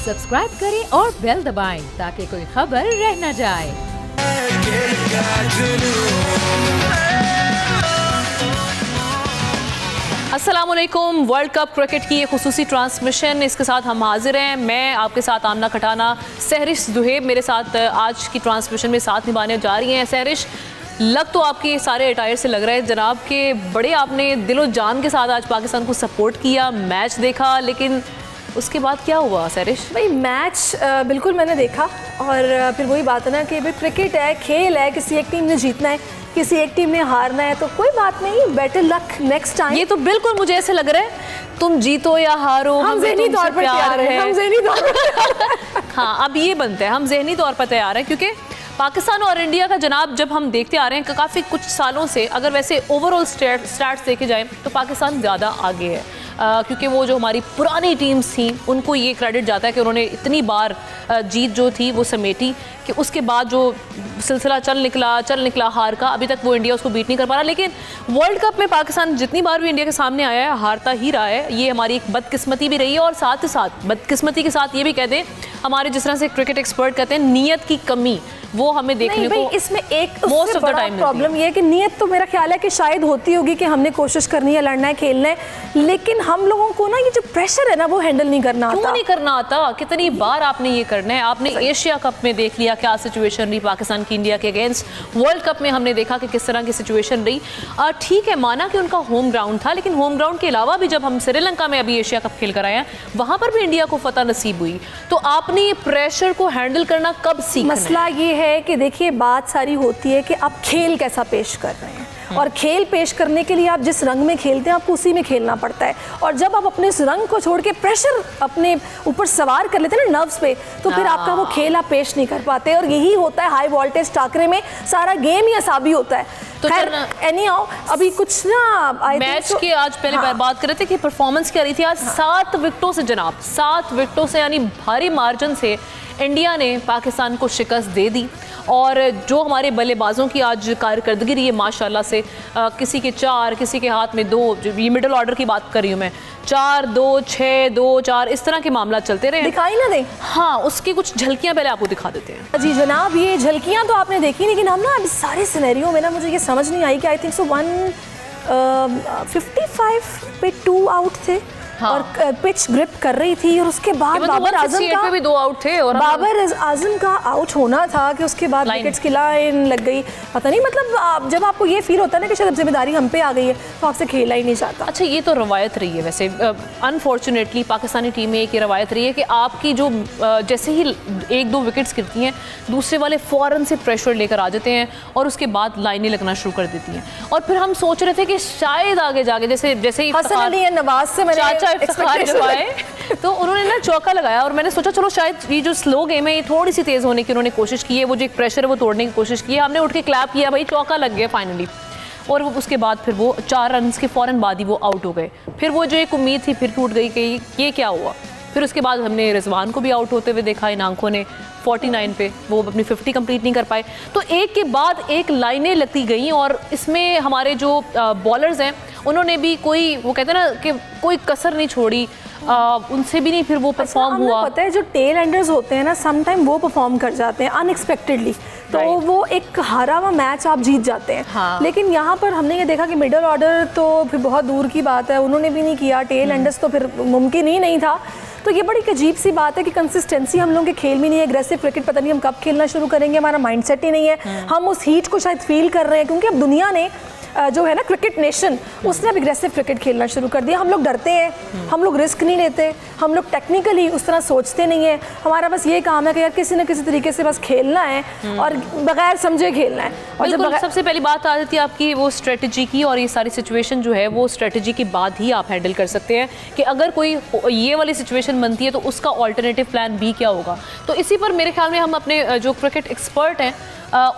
Subscribe करें और bell दबाएं ताकि कोई खबर रह न जाए। अस्सलाम वालेकुम। वर्ल्ड कप क्रिकेट की एक खुसूसी ट्रांसमिशन, इसके साथ हम हाजिर हैं। मैं आपके साथ आमना खटाना, सहरिश दुहेब मेरे साथ आज की ट्रांसमिशन में साथ निभाने जा रही हैं। सहरिश, लग तो आपके सारे अटायर से लग रहा है जनाब के बड़े आपने दिलो जान के साथ आज पाकिस्तान को सपोर्ट किया, मैच देखा, लेकिन उसके बाद क्या हुआ सहरिश? भाई मैच बिल्कुल मैंने देखा और फिर वही बात है ना कि भाई क्रिकेट है, खेल है, किसी एक टीम ने जीतना है, किसी एक टीम ने हारना है, तो कोई बात नहीं, बेटर लक नेक्स्ट टाइम। ये तो बिल्कुल मुझे ऐसे लग रहा है तुम जीतो या हारो हम ज़हनी तौर पर तैयार हैं, हम ज़हनी तौर पर हाँ, अब ये बनता है हम ज़हनी तौर पर तैयार हैं, क्योंकि पाकिस्तान और इंडिया का जनाब जब हम देखते आ रहे हैं काफ़ी कुछ सालों से, अगर वैसे ओवरऑल स्टैट्स देखे जाएं तो पाकिस्तान ज़्यादा आगे है, क्योंकि वो जो हमारी पुरानी टीम्स थी उनको ये क्रेडिट जाता है कि उन्होंने इतनी बार जीत जो थी वो समेटी कि उसके बाद जो सिलसिला चल निकला हार का, अभी तक वो इंडिया उसको बीट नहीं कर पा रहा। लेकिन वर्ल्ड कप में पाकिस्तान जितनी बार भी इंडिया के सामने आया है हारता ही रहा है। ये हमारी एक बदकिस्मती भी रही है और साथ ही साथ बदकिस्मती के साथ ये भी कह दें हमारे जिस तरह से क्रिकेट एक्सपर्ट कहते हैं नीयत की कमी, वो हमें देखने को इसमें एक most of the time problem ये है कि नीयत तो मेरा ख्याल है कि शायद होती होगी कि हमने कोशिश करनी है, लड़ना है, खेलना है, लेकिन हम लोगों को ना ये जो प्रेशर है ना वो हैंडल नहीं करना आता। क्यों नहीं करना आता? कितनी बार आपने ये करना है? आपने एशिया कप में देख लिया क्या सिचुएशन रही पाकिस्तान की इंडिया के अगेंस्ट, वर्ल्ड कप में हमने देखा कि किस तरह की सिचुएशन रही। ठीक है, माना कि उनका होम ग्राउंड था, लेकिन होम ग्राउंड के अलावा भी जब हम श्रीलंका में अभी एशिया कप खेल कर आए हैं वहां पर भी इंडिया को फतह नसीब हुई। तो आपने ये प्रेशर को हैंडल करना कब सीखना? मसला ये है कि देखिए बात सारी होती है कि आप खेल कैसा पेश कर रहे हैं, और खेल पेश करने के लिए आप जिस रंग में खेलते हैं आपको उसी में खेलना पड़ता है। और जब आप अपने इस रंग को छोड़ के प्रेशर अपने ऊपर सवार कर लेते हैं ना नर्व्स पे, तो फिर आपका वो खेल आप पेश नहीं कर पाते। और यही होता है हाई वोल्टेज टाकरे में, सारा गेम ही असाबी होता है। तो खैर एनीहाउ अभी कुछ ना मैच की आज पहले बात कर रहे थे कि परफॉर्मेंस क्या रही थी आज। 7 विकेटों से जनाब, 7 विकेटों से यानी भारी मार्जिन से इंडिया ने पाकिस्तान को शिकस्त दे दी। और जो हमारे बल्लेबाजों की आज कारकर्दगी रही है माशाल्लाह से, किसी के 4, किसी के हाथ में 2, जो ये मिडिल ऑर्डर की बात कर रही हूँ मैं, 4, 2, 6, 2, 4 इस तरह के मामला चलते रहे। दिखाई ना दे, हाँ, उसकी कुछ झलकियाँ पहले आपको दिखा देते हैं। जी जनाब, ये झलकियाँ तो आपने देखी, लेकिन हम ना अब सारे सिनेरियो में ना मुझे ये समझ नहीं आई कि आई थिंक सो 155 पे 2 आउट थे। हाँ। और पिच ग्रिप कर रही थी और उसके बाद बाबर आजम का भी 2 आउट थे और बाबर आजम का आउट होना था कि उसके बाद विकेट्स की लाइन लग गई। पता नहीं, मतलब जब आपको ये फील होता है ना कि शायद जिम्मेदारी हम पे आ गई है तो आपसे खेला ही नहीं जाता। अच्छा, ये तो रवायत रही है वैसे, अनफॉर्चुनेटली पाकिस्तानी टीम में एक ये रवायत रही है कि आपकी जो जैसे ही 1-2 विकेट्स गिरती हैं दूसरे वाले फ़ौरन से प्रेशर लेकर आ जाते हैं और उसके बाद लाइनें लगना शुरू कर देती हैं। और फिर हम सोच रहे थे कि शायद आगे जाके जैसे ही हसन अली नवाज से मैंने तो उन्होंने ना चौका लगाया और मैंने सोचा चलो शायद ये जो स्लो गेम है ये थोड़ी सी तेज होने की उन्होंने कोशिश की है, वो जो एक प्रेशर है वो तोड़ने की कोशिश की है। हमने उठ के क्लैप किया, भाई चौका लग गया फाइनली। और वो उसके बाद फिर वो 4 रन के फ़ौरन बाद ही वो आउट हो गए। फिर वो जो एक उम्मीद थी फिर टूट गई कि ये क्या हुआ। फिर उसके बाद हमने रिजवान को भी आउट होते हुए देखा इन आंखों ने 49 पे, वो अपनी 50 कंप्लीट नहीं कर पाए। तो एक के बाद एक लाइनें लगती गई और इसमें हमारे जो बॉलर्स हैं उन्होंने भी कोई, वो कहते हैं ना कि कोई कसर नहीं छोड़ी, उनसे भी नहीं फिर वो परफॉर्म हुआ। पता है जो टेल एंडर्स होते हैं ना समटाइम वो परफॉर्म कर जाते हैं अनएक्सपेक्टेडली, तो वो एक हारा हुआ मैच आप जीत जाते हैं। हाँ। लेकिन यहाँ पर हमने ये देखा कि मिडिल ऑर्डर तो फिर बहुत दूर की बात है, उन्होंने भी नहीं किया, टेल एंडर्स तो फिर मुमकिन ही नहीं था। तो ये बड़ी अजीब सी बात है कि कंसिस्टेंसी हम लोगों के खेल में नहीं है। एग्रेसिव क्रिकेट पता नहीं हम कब खेलना शुरू करेंगे, हमारा माइंडसेट ही नहीं है। हम उस हीट को शायद फील कर रहे हैं क्योंकि अब दुनिया ने जो है ना क्रिकेट नेशन, उसने अब एग्रेसिव क्रिकेट खेलना शुरू कर दिया। हम लोग डरते हैं, हम लोग रिस्क नहीं लेते, हम लोग टेक्निकली उस तरह सोचते नहीं है। हमारा बस ये काम है कि यार किसी न किसी तरीके से बस खेलना है और बगैर समझे खेलना है। और जब सबसे पहली बात आ जाती है आपकी वो स्ट्रेटजी की, और ये सारी सिचुएशन जो है वो स्ट्रेटजी के बाद ही आप हैंडल कर सकते हैं कि अगर कोई ये वाली सिचुएशन बनती है तो उसका ऑल्टरनेटिव प्लान बी क्या होगा। तो इसी पर मेरे ख्याल में हम अपने जो क्रिकेट एक्सपर्ट हैं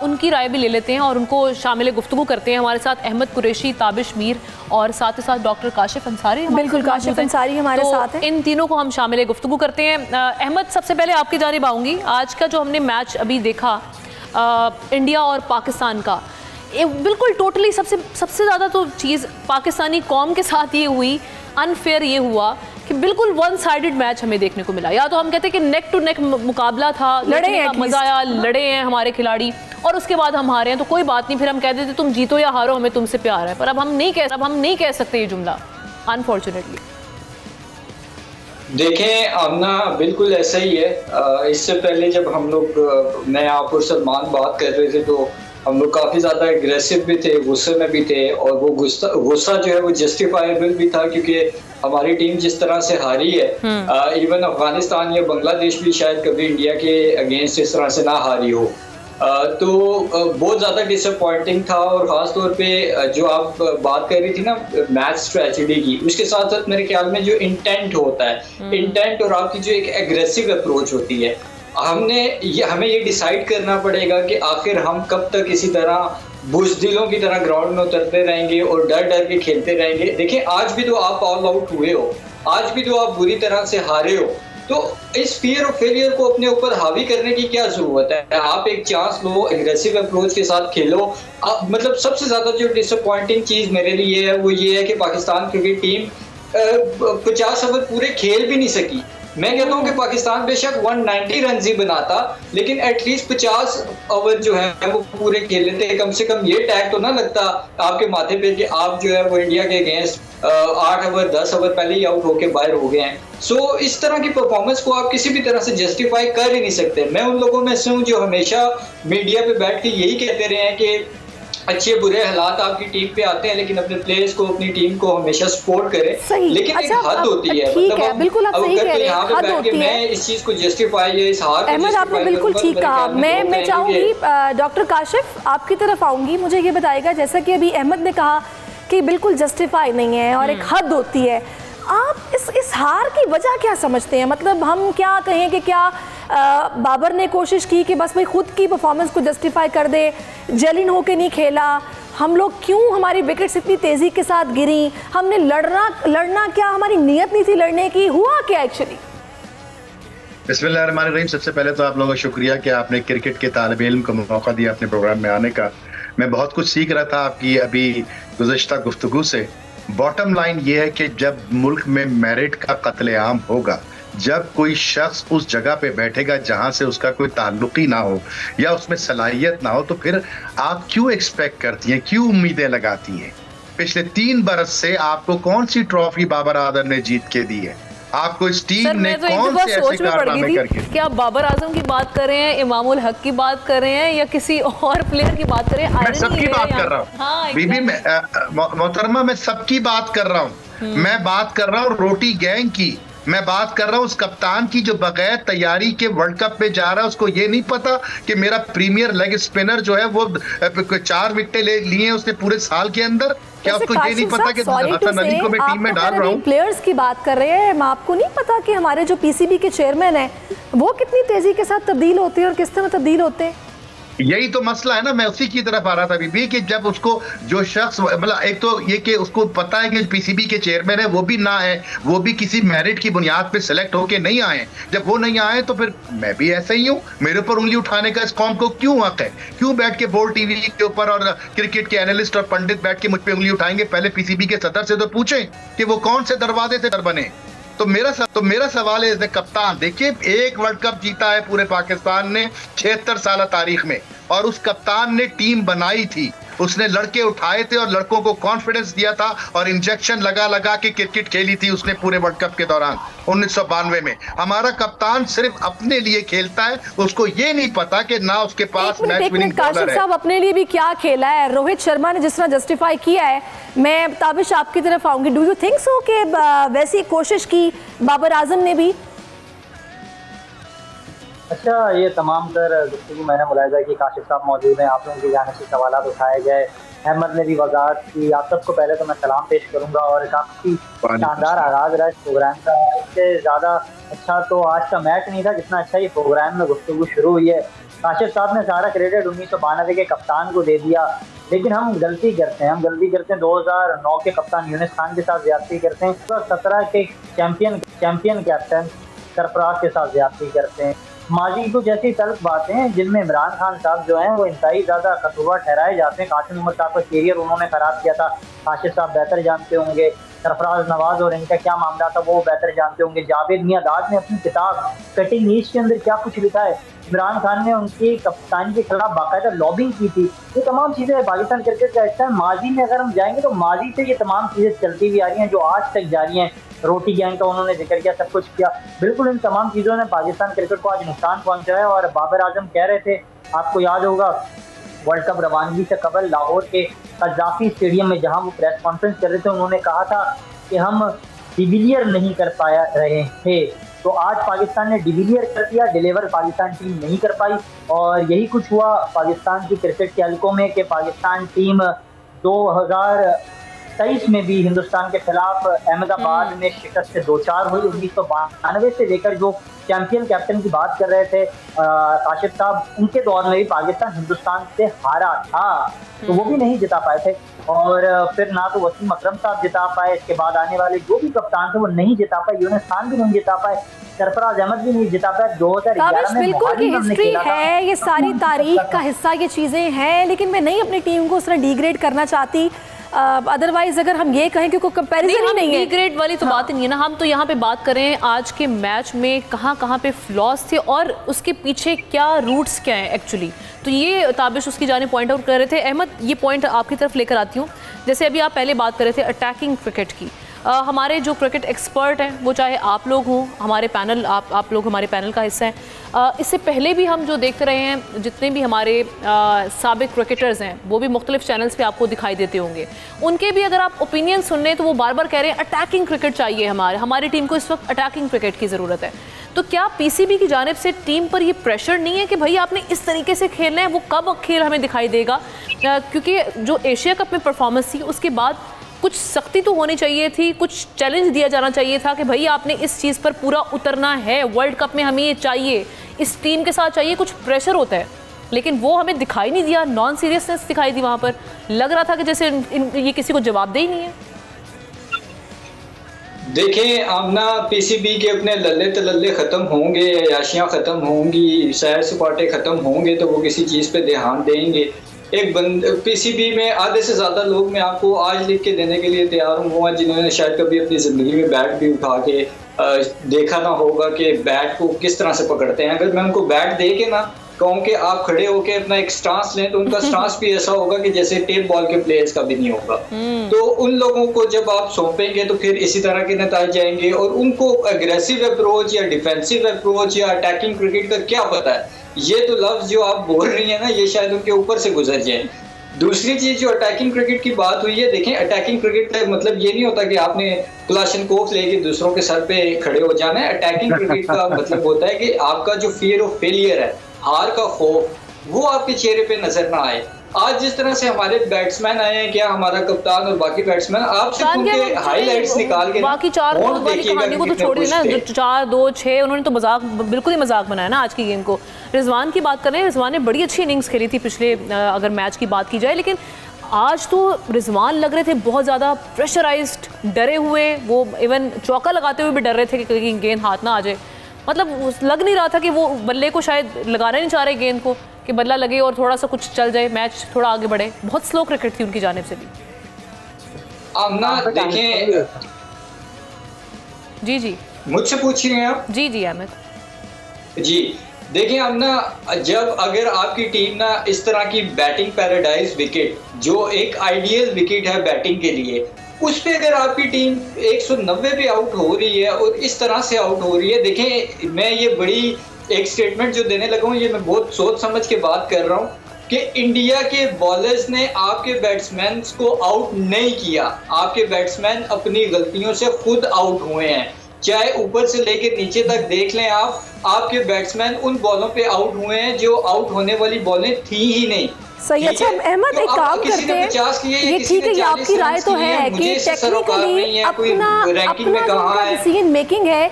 उनकी राय भी ले लेते हैं और उनको शामिल गुफ्तगू करते हैं। हमारे साथ अहमद कुरैशी, ताबिश मीर और साथ ही साथ डॉक्टर काशिफ अंसारी। बिल्कुल, काशिफ अंसारी हमारे साथ हैं। इन तीनों को हम शामिल गुफ्तगू करते हैं। अहमद, सबसे पहले आपकी जानिब आऊँगी। आज का जो हमने मैच अभी देखा इंडिया और पाकिस्तान का, बिल्कुल टोटली सबसे ज़्यादा तो चीज़ पाकिस्तानी कौम के साथ ये हुई, अनफेयर ये हुआ कि बिल्कुल वन साइडेड मैच हमें देखने को मिला। या तो हम कहते हैं कि नेक टू नेक मुकाबला था, लड़े हैं, मजा आया, लड़े हैं हमारे खिलाड़ी और उसके बाद हम हारे हैं तो कोई बात नहीं, फिर हम कह देते तुम जीतो या हारो हमें तुमसे प्यार है। पर अब हम नहीं कह सकते ये जुमला, अनफॉर्चुनेटली। देखें आमना, बिल्कुल ऐसा ही है। इससे पहले जब हम लोग, मैं आप और सलमान बात कर रहे थे तो हम लोग काफ़ी ज़्यादा एग्रेसिव भी थे, गुस्से में भी थे, और वो गुस्सा जो है वो जस्टिफाइबल भी था क्योंकि हमारी टीम जिस तरह से हारी है, इवन अफगानिस्तान या बांग्लादेश भी शायद कभी इंडिया के अगेंस्ट इस तरह से ना हारी हो। तो बहुत ज़्यादा डिसअपॉइंटिंग था। और ख़ास तौर पे जो आप बात कर रही थी ना मैच स्ट्रेटजी की, उसके साथ साथ मेरे ख्याल में जो इंटेंट होता है, इंटेंट और आपकी जो एक एग्रेसिव अप्रोच होती है, हमें ये डिसाइड करना पड़ेगा कि आखिर हम कब तक इसी तरह बुज़दिलों की तरह ग्राउंड में उतरते रहेंगे और डर डर के खेलते रहेंगे। देखिए आज भी तो आप ऑल आउट हुए हो, आज भी तो आप बुरी तरह से हारे हो, तो इस फियर ऑफ फेलियर को अपने ऊपर हावी करने की क्या जरूरत है? आप एक चांस लो, एग्रेसिव अप्रोच के साथ खेलो। मतलब सबसे ज्यादा जो डिसअपॉइंटिंग चीज मेरे लिए है वो ये है कि पाकिस्तान क्रिकेट टीम 50 ओवर पूरे खेल भी नहीं सकी। मैं कहता हूँ कि पाकिस्तान बेशक 190 रन ही बनाता, लेकिन एटलीस्ट 50 ओवर जो है वो पूरे खेल लेते। कम से कम ये टैग तो ना लगता आपके माथे पे कि आप जो है वो इंडिया के अगेंस्ट 8 ओवर 10 ओवर पहले ही आउट होके बाहर हो गए हैं। सो इस तरह की परफॉर्मेंस को आप किसी भी तरह से जस्टिफाई कर ही नहीं सकते। मैं उन लोगों में से हूँ जो हमेशा मीडिया पे बैठ के यही कहते रहे हैं कि अच्छे बुरे हालात आपकी टीम पे आते हैं, लेकिन अपने प्लेयर्स को, अपनी टीम को हमेशा सपोर्ट करें। लेकिन एक हद होती है, मतलब बिल्कुल आप सही कह रहे हैं, हद होती है। मैं इस चीज को जस्टिफाई या इस हार को अहमद आपने बिल्कुल ठीक कहा। मैं चाहूंगी डॉक्टर काशिफ आपकी तरफ आऊंगी, मुझे ये बताएगा, जैसा कि अभी अहमद ने कहा कि बिल्कुल जस्टिफाई नहीं है और एक हद होती है, आप इस हार की वजह क्या समझते हैं? मतलब हम क्या कहें कि क्या बाबर ने कोशिश की कि बस भाई खुद की परफॉर्मेंस को जस्टिफाई कर दे, जेलिन होके नहीं खेला, हम लोग क्यों, हमारी विकेट्स इतनी तेज़ी के साथ गिरी, हमने लड़ना क्या, हमारी नीयत नहीं थी लड़ने की, हुआ क्या एक्चुअली? बिस्मिल्लाहिर्रहमानिर्रहीम। सबसे पहले तो आप लोगों का शुक्रिया कि आपने क्रिकेट के तालिब इल्म को मौका दिया अपने प्रोग्राम में आने का। मैं बहुत कुछ सीख रहा था आपकी अभी गुज़श्ता गुफ्तगू से। बॉटम लाइन ये है कि जब मुल्क में मेरिट का कत्लेआम होगा, जब कोई शख्स उस जगह पे बैठेगा जहां से उसका कोई ताल्लुक ही ना हो या उसमें सलाहियत ना हो, तो फिर आप क्यों एक्सपेक्ट करती हैं, क्यों उम्मीदें लगाती हैं? पिछले 3 बरस से आपको कौन सी ट्रॉफी बाबर आजम ने जीत के दी है? आपको इस टीम ने कौन से ऐसे कारनामे करके? क्या आप बाबर आजम की बात कर रहे हैं, इमामुल हक की बात कर रहे हैं, या किसी और प्लेयर की बात कर रहे हैं? मैं सबकी बात कर रहा हूँ। हाँ, बीबी मोहतरमा, मैं सबकी बात कर रहा हूँ। मैं बात कर रहा हूँ रोटी गैंग की। मैं बात कर रहा हूँ उस कप्तान की जो बगैर तैयारी के वर्ल्ड कप में जा रहा है। उसको ये नहीं पता कि मेरा प्रीमियर लेग स्पिनर जो है वो 4 विकेटें ले लिए उसने पूरे साल के अंदर। क्या उसको ये नहीं पता कि हसन अली को मैं टीम में डाल रहा हूँ? प्लेयर्स की बात कर रहे हैं, आपको नहीं पता कि हमारे जो पीसीबी के चेयरमैन हैं वो कितनी तेजी के साथ तब्दील होते हैं और किस तरह तब्दील होते हैं? यही तो मसला है ना। मैं उसी की तरफ आ रहा था बीबी कि जब उसको जो शख्स, मतलब एक तो ये कि उसको पता है कि पीसीबी के चेयरमैन है वो भी ना है, वो भी किसी मेरिट की बुनियाद पे सिलेक्ट होके नहीं आए। जब वो नहीं आए तो फिर मैं भी ऐसा ही हूँ। मेरे ऊपर उंगली उठाने का इस कौम को क्यों हक है? क्यों बैठ के बोल टीवी के ऊपर और क्रिकेट के एनालिस्ट और पंडित बैठ के मुझ पर उंगली उठाएंगे? पहले पीसीबी के सदर से तो पूछें कि वो कौन से दरवाजे से डर बने। तो मेरा सवाल है, कप्तान देखिए, एक वर्ल्ड कप जीता है पूरे पाकिस्तान ने 76 साल तारीख में, और उस कप्तान ने टीम बनाई थी, उसने लड़के उठाए थे और लड़कों को कॉन्फिडेंस दिया था और इंजेक्शन लगा के क्रिकेट खेली थी उसने पूरे वर्ल्ड कप के दौरान 1992 में। हमारा कप्तान सिर्फ अपने लिए खेलता है, उसको ये नहीं पता कि ना उसके पास मैच विनिंग बॉलर है। साहब अपने लिए भी क्या खेला है? रोहित शर्मा ने जिस तरह जस्टिफाई किया है, मैं ताबिश आपकी तरफ आऊंगी। डू यू थिंक सो कि वैसी कोशिश की बाबर आजम ने भी? अच्छा, ये तमाम तर गुफ्तगू मैंने मुलाहिजा की काशिफ साहब मौजूद हैं, आप लोगों की जानिब से सवालात उठाए गए, अहमद ने भी वजाहत की। आप सबको पहले तो मैं सलाम पेश करूंगा और काफ़ी शानदार आगाज़ रहा इस प्रोग्राम का। इससे ज़्यादा अच्छा तो आज का मैच नहीं था जितना अच्छा ये प्रोग्राम में गुफ्तगू शुरू हुई है। काशिफ साहब ने सारा क्रेडिट 1992 के कप्तान को दे दिया, लेकिन हम गलती करते हैं 2009 के कप्तान यूनिस खान के साथ ज्यादती करते हैं, 2017 के चैंपियन कैप्टन सरफराज के साथ ज्यादती करते हैं। माजी को जैसी तल्ख बातें हैं जिनमें इमरान खान साहब जो हैं वो इंतहाई ज़्यादा कसूरवार ठहराए जाते हैं। कासिम उमर साहब का कैरियर उन्होंने ख़राब किया था, काशिफ साहब बेहतर जानते होंगे। सरफराज नवाज और इनका क्या मामला था वो बेहतर जानते होंगे। जावेद मियांदाद ने अपनी किताब कटिंग एज के अंदर क्या कुछ लिखा है, इमरान खान ने उनकी कप्तानी के खिलाफ बाकायदा लॉबिंग की थी। ये तमाम चीज़ें पाकिस्तान क्रिकेट का हिस्सा है। माजी में अगर हम जाएंगे तो माजी से ये तमाम चीज़ें चलती हुई आ रही हैं जो आज तक जारी हैं। रोटी गैंग का उन्होंने जिक्र किया, सब कुछ किया, बिल्कुल इन तमाम चीज़ों ने पाकिस्तान क्रिकेट को आज नुकसान पहुंचा है। और बाबर आजम कह रहे थे, आपको याद होगा वर्ल्ड कप रवानगी से कबल लाहौर के कज़ाफी स्टेडियम में जहां वो प्रेस कॉन्फ्रेंस कर रहे थे, उन्होंने कहा था कि हम डिविलियर नहीं कर पाया रहे थे। तो आज पाकिस्तान ने डिविलियर कर दिया, डिलीवर पाकिस्तान टीम नहीं कर पाई। और यही कुछ हुआ पाकिस्तान की क्रिकेट के हलकों में कि पाकिस्तान टीम 2023 में भी हिंदुस्तान के खिलाफ अहमदाबाद में शिकस्त से 2-4 हुई। 1992 से लेकर जो चैंपियन कैप्टन की बात कर रहे थे काशिफ साहब, उनके दौर में भी पाकिस्तान हिंदुस्तान से हारा था, तो वो भी नहीं जिता पाए थे। और फिर ना तो वसीम अकरम साहब जिता पाए, इसके बाद आने वाले जो भी कप्तान थे वो नहीं जिता पाए, यूनुस खान भी नहीं जिता पाए, सरफराज अहमद भी नहीं जिता पाए। 2011 में बिल्कुल की हिस्ट्री है, ये सारी तारीख का हिस्सा ये चीज़ें हैं, लेकिन मैं नहीं अपनी टीम को उस तरह डिग्रेड करना चाहती। अदरवाइज अगर हम ये कहें कि कोई कंपैरिजन ही नहीं है, डिग्रेड वाली तो बात ही नहीं है ना। हम तो यहाँ पे बात करें आज के मैच में कहाँ पे फ्लॉज थे और उसके पीछे क्या रूट्स क्या हैं एक्चुअली। तो ये ताबिश उसकी जाने पॉइंट आउट कर रहे थे। अहमद, ये पॉइंट आपकी तरफ लेकर आती हूँ। जैसे अभी आप पहले बात कर रहे थे अटैकिंग क्रिकेट की, हमारे जो क्रिकेट एक्सपर्ट हैं वो चाहे आप लोग हों, हमारे पैनल, आप लोग हमारे पैनल का हिस्सा हैं। इससे पहले भी हम जो देखते रहे हैं, जितने भी हमारे साबिक क्रिकेटर्स हैं वो भी मुख्तलिफ चैनल्स पे आपको दिखाई देते होंगे। उनके भी अगर आप ओपिनियन सुन लें तो वो बार बार कह रहे हैं अटैकिंग क्रिकेट चाहिए, हमारी टीम को इस वक्त अटैकिंग क्रिकेट की ज़रूरत है। तो क्या पीसीबी की जानिब से टीम पर ये प्रेशर नहीं है कि भाई आपने इस तरीके से खेलना है? वो कब खेल हमें दिखाई देगा? क्योंकि जो एशिया कप में परफॉर्मेंस थी उसके बाद कुछ सख्ती तो होनी चाहिए थी, कुछ चैलेंज दिया जाना चाहिए था कि भाई आपने इस चीज़ पर पूरा उतरना है, वर्ल्ड कप में हमें ये चाहिए, इस टीम के साथ चाहिए, कुछ प्रेशर होता है। लेकिन वो हमें दिखाई नहीं दिया, नॉन सीरियसनेस दिखाई दी। वहाँ पर लग रहा था कि जैसे ये किसी को जवाब दे ही नहीं है। देखें आमना, पीसीबी के अपने लल्ले तलल्ले ख़त्म होंगे, याशियाँ ख़त्म होंगी, सैर सपाटे ख़त्म होंगे तो वो किसी चीज़ पे ध्यान देंगे। एक पीसीबी में आधे से ज़्यादा लोग मैं आपको आज लिख के देने के लिए तैयार हूँ, वो जिन्होंने शायद कभी अपनी ज़िंदगी में बैट भी उठा के देखा ना होगा कि बैट को किस तरह से पकड़ते हैं। अगर मैं उनको बैट दे के ना कहूँ कि आप खड़े होके अपना एक स्टांस लें तो उनका स्टांस भी ऐसा होगा कि जैसे टेप बॉल के प्लेयर्स का भी नहीं होगा। तो उन लोगों को जब आप सौंपेंगे तो फिर इसी तरह के नतीजे जाएंगे। और उनको एग्रेसिव अप्रोच या डिफेंसिव अप्रोच या अटैकिंग क्रिकेट का क्या पता है? ये तो लफ्ज जो आप बोल रही हैं ना, ये शायद उनके ऊपर से गुजर जाए। दूसरी चीज जो अटैकिंग क्रिकेट की बात हुई है, देखें अटैकिंग क्रिकेट का मतलब ये नहीं होता कि आपने क्लाशनकोफ लेके दूसरों के सर पे खड़े हो जाना है। अटैकिंग क्रिकेट का मतलब होता है कि आपका जो फियर ऑफ फेलियर है, हार का खौफ, वो आपके चेहरे पे नजर ना आए। आज जिस तरह से हमारे बैट्समैन आए हैं, क्या हमारा कप्तान और बाकी बैट्समैन, आपसे उनके हाईलाइट्स निकाल के बाकी 4 वाली कहानी को तो छोड़िए ना, जो 4-2-6 उन्होंने तो मजाक, बिल्कुल ही मजाक बनाया ना आज की गेम को। रिजवान की बात करें, रिजवान ने बड़ी अच्छी इनिंग्स खेली थी पिछले अगर मैच की बात की जाए, लेकिन आज तो रिजवान लग रहे थे बहुत ज़्यादा प्रेशराइज्ड, डरे हुए। वो इवन चौका लगाते हुए भी डर रहे थे कि कहीं गेंद हाथ ना आ जाए। मतलब लग नहीं रहा था कि वो बल्ले को शायद लगाना नहीं चाह रहे गेंद को, कि बल्ला लगे और थोड़ा सा कुछ चल जाए, मैच थोड़ा आगे बढ़े। बहुत स्लो क्रिकेट थी उनकी जानिब से भी। आमना देखें, जी मुझसे पूछ रही हैं आप? जी अहमद जी देखिए आमना, जब अगर आपकी टीम ना इस तरह की बैटिंग पैराडाइज विकेट, जो एक आइडियल विकेट है बैटिंग के लिए, उस पे अगर आपकी टीम 190 पे आउट हो रही है और इस तरह से आउट हो रही है, देखें मैं ये बड़ी एक स्टेटमेंट जो देने लगा हूँ, ये मैं बहुत सोच समझ के बात कर रहा हूँ कि इंडिया के बॉलर्स ने आपके बैट्समैन को आउट नहीं किया। आपके बैट्समैन अपनी गलतियों से खुद आउट हुए हैं। चाहे ऊपर से लेकर नीचे तक देख लें आप, आपके बैट्समैन उन बॉलों पे आउट हुए हैं जो आउट होने वाली बॉलें थी ही नहीं। सही। अच्छा अहमद, एक काम करते हैं, ये ठीक है, ये आपकी राय तो है कि टेक्निकली अपना डिसीजन मेकिंग है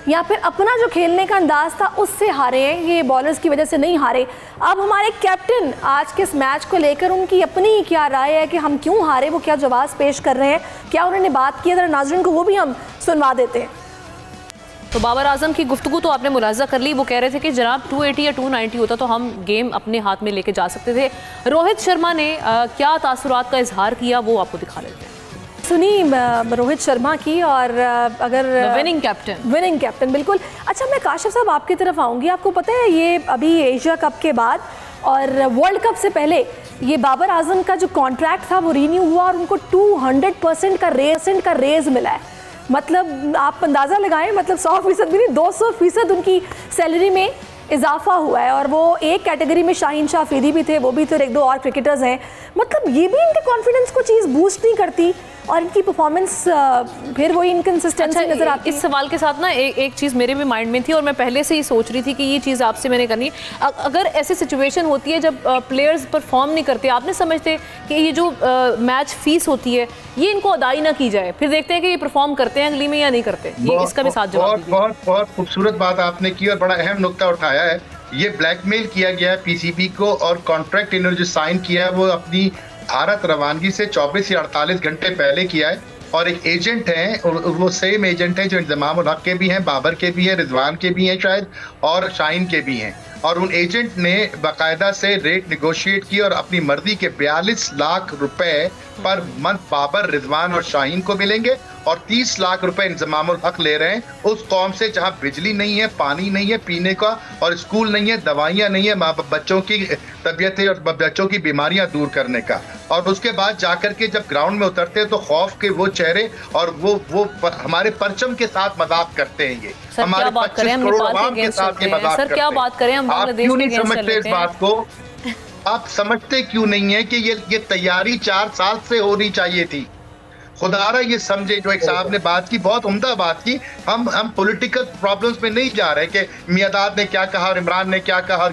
या फिर अपना जो खेलने का अंदाज था उससे हारे हैं, ये बॉलर्स की वजह से नहीं हारे। अब हमारे कैप्टन आज के इस मैच को लेकर उनकी अपनी क्या राय है कि हम क्यों हारे, वो क्या जवाब पेश कर रहे हैं, क्या उन्होंने बात की है, जरा नाज़रीन को वो भी हम सुनवा देते हैं। तो बाबर आजम की गुफ्तगू तो आपने मुलाहिजा कर ली। वो कह रहे थे कि जनाब 280 या 290 होता तो हम गेम अपने हाथ में लेके जा सकते थे। रोहित शर्मा ने क्या तासुरात का इजहार किया वो आपको दिखा लेते हैं। सुनी रोहित शर्मा की, और अगर विनिंग कैप्टन बिल्कुल। अच्छा, मैं काशिफ साहब आपकी तरफ आऊँगी। आपको पता है ये अभी एशिया कप के बाद और वर्ल्ड कप से पहले ये बाबर आजम का जो कॉन्ट्रैक्ट था वो रीन्यू हुआ और उनको 200% का रेज मिला है। मतलब आप अंदाज़ा लगाएं, मतलब 100% भी नहीं, 200% उनकी सैलरी में इजाफा हुआ है। और वो एक कैटेगरी में शाहीन शाह अफरीदी भी थे, वो भी तो एक दो और क्रिकेटर्स हैं। मतलब ये भी इनके कॉन्फिडेंस को चीज़ बूस्ट नहीं करती और इनकी परफॉर्मेंस फिर वही इनकंसिस्टेंसी नजर आती है। इस सवाल के साथ ना एक चीज़ मेरे भी माइंड में थी और मैं पहले से ही सोच रही थी कि ये चीज़ आपसे मैंने करनी। अगर ऐसी सिचुएशन होती है जब प्लेयर्स परफॉर्म नहीं करते, आप नहीं समझते कि ये जो मैच फीस होती है ये इनको अदाई ना की जाए, फिर देखते हैं कि ये परफॉर्म करते हैं अगली में या नहीं करते? ये इसका भी साथ जवाब दीजिए। बहुत खूबसूरत बात आपने की और बड़ा अहम नुक्ता उठाया है। ये ब्लैकमेल किया गया है पीसीबी को, और कॉन्ट्रैक्ट इन्होंने जो साइन किया है वो अपनी भारत रवानगी से 24 या 48 घंटे पहले किया है। और एक एजेंट हैं, वो सेम एजेंट हैं जो इंतजाम उल हक के भी हैं, बाबर के भी हैं, रिजवान के भी हैं शायद, और शाहीन के भी हैं। और उन एजेंट ने बाकायदा से रेट निगोशिएट की और अपनी मर्जी के 42 लाख रुपए पर मंथ बाबर, रिजवान और शाहीन को मिलेंगे, और 30 लाख रुपए इंतजाम उल हक ले रहे हैं उस कौम से जहां बिजली नहीं है, पानी नहीं है पीने का, और स्कूल नहीं है, दवाइयां नहीं है, बच्चों की तबीयतें और बच्चों की बीमारियां दूर करने का। और उसके बाद जाकर के जब ग्राउंड में उतरते हैं तो खौफ के वो चेहरे और वो हमारे परचम के साथ मजाक करते हैं। ये हमारे 25 करोड़ आवाम के साथ ये मजाक करते हैं। क्या बात करें, हम आप क्यों नहीं समझते इस बात को? आप समझते क्यों नहीं है कि ये तैयारी 4 साल से होनी चाहिए थी? खुदारा ये समझे, जो एक साहब ने बात की, बहुत उम्दा बात की। हम पॉलिटिकल प्रॉब्लम्स में नहीं जा रहे कि मियादाद ने क्या कहा और इमरान ने क्या कहा।